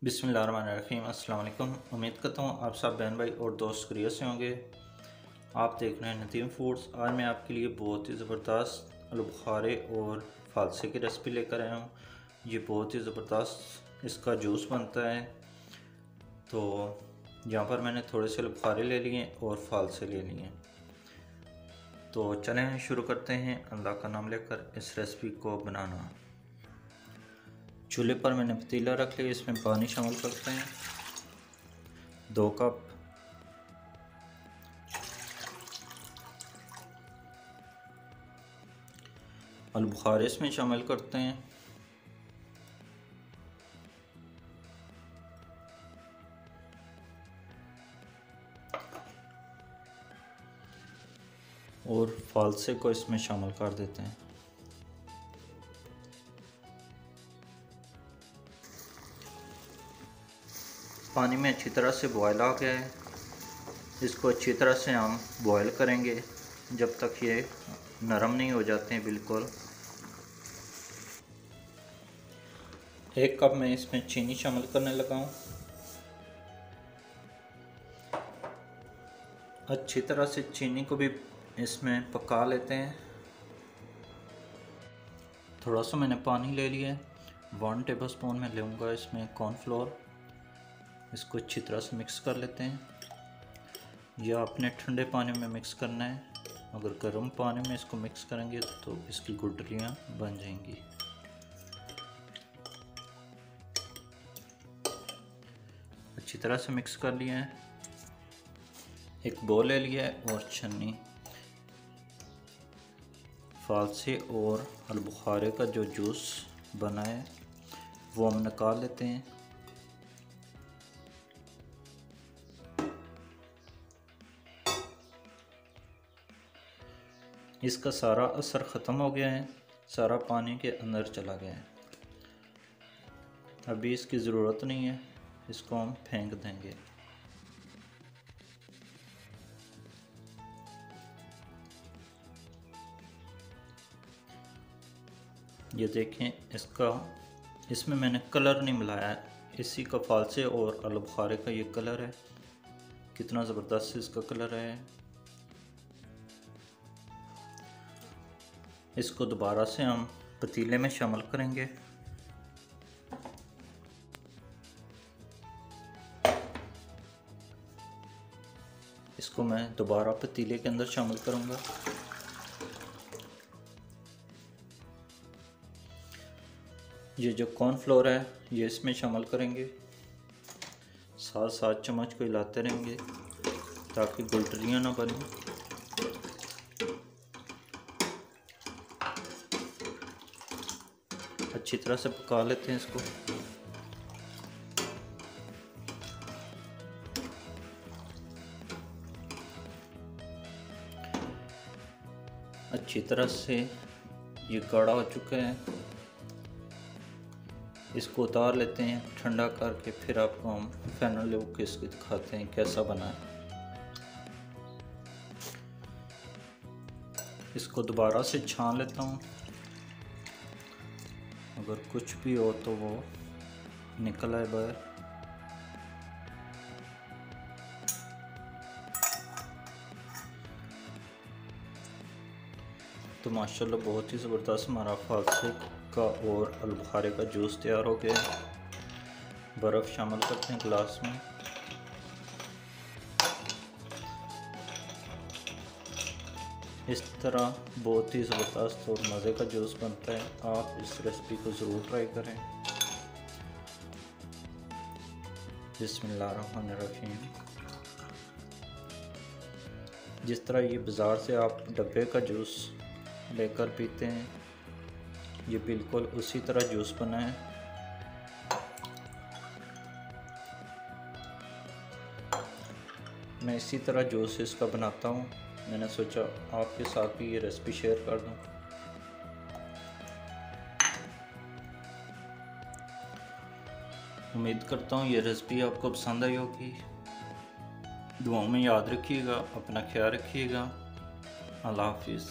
बिस्मिल्लाहिर्रहमानिर्रहीम। अस्सलाम वालेकुम। उम्मीद करता हूँ आप सब बहन भाई और दोस्त खैरियत से होंगे। आप देख रहे हैं नदीम फूड्स। आज मैं आपके लिए बहुत ही ज़बरदस्त आलू बुखारे और फालसे की रेसिपी लेकर आया हूँ। ये बहुत ही ज़बरदस्त इसका जूस बनता है। तो यहाँ पर मैंने थोड़े से आलू बुखारे ले लिए और फालसे ले लिए। तो चलें शुरू करते हैं अल्लाह का नाम लेकर इस रेसिपी को बनाना। चूल्हे पर मैंने पतीला रख लिया, इसमें पानी शामिल करते हैं 2 कप। आलू बुखारे इसमें शामिल करते हैं। और फालसे को इसमें शामिल कर देते हैं। पानी में अच्छी तरह से बॉयल आ गया है। इसको अच्छी तरह से हम बॉयल करेंगे जब तक ये नरम नहीं हो जाते हैं बिल्कुल। 1 कप में इसमें चीनी शामिल करने लगा हूँ। अच्छी तरह से चीनी को भी इसमें पका लेते हैं। थोड़ा सा मैंने पानी ले लिया है। 1 टेबलस्पून में लूँगा इसमें कॉर्नफ्लोर। इसको अच्छी तरह से मिक्स कर लेते हैं। या अपने ठंडे पानी में मिक्स करना है। अगर गर्म पानी में इसको मिक्स करेंगे तो इसकी गुठलियाँ बन जाएंगी। अच्छी तरह से मिक्स कर लिया है। एक बोल ले लिया है और छन्नी। फालसे और आलू बुखारे का जो जूस बना है वो हम निकाल लेते हैं। इसका सारा असर ख़त्म हो गया है, सारा पानी के अंदर चला गया है। अभी इसकी ज़रूरत नहीं है, इसको हम फेंक देंगे। ये देखें, इसमें मैंने कलर नहीं मिलाया है। इसी का फालसे और आलू बुखारे का ये कलर है। कितना ज़बरदस्त इसका कलर है। इसको दोबारा से हम पतीले में शामिल करेंगे। इसको मैं दोबारा पतीले के अंदर शामिल करूंगा। ये जो कॉर्नफ्लोर है ये इसमें शामिल करेंगे। साथ साथ चम्मच को हिलाते रहेंगे ताकि गुठलियाँ ना बने। अच्छी तरह से पका लेते हैं इसको। अच्छी तरह से ये गाढ़ा हो चुका है। इसको उतार लेते हैं ठंडा करके, फिर आपको हम फाइनल लुक इसकी दिखाते हैं कैसा बना है। इसको दोबारा से छान लेता हूँ। अगर कुछ भी हो तो वो निकल आए बाहर। तो माशाल्लाह बहुत ही ज़बरदस्त हमारा फालसे का और आलू बुखारे का जूस तैयार हो गया। बर्फ़ शामिल करते हैं गिलास में। इस तरह बहुत ही ज़बरदस्त और मज़े का जूस बनता है। आप इस रेसिपी को ज़रूर ट्राई करें। बिस्मिल्लाहिर्रहमानिर्रहीम। जिस तरह ये बाज़ार से आप डब्बे का जूस लेकर पीते हैं, ये बिल्कुल उसी तरह जूस बना है। मैं इसी तरह जूस इसका बनाता हूँ। मैंने सोचा आपके साथ भी ये रेसिपी शेयर कर दूँ। उम्मीद करता हूँ ये रेसिपी आपको पसंद आई होगी। दुआओं में याद रखिएगा, अपना ख्याल रखिएगा। अल्लाह हाफिज़।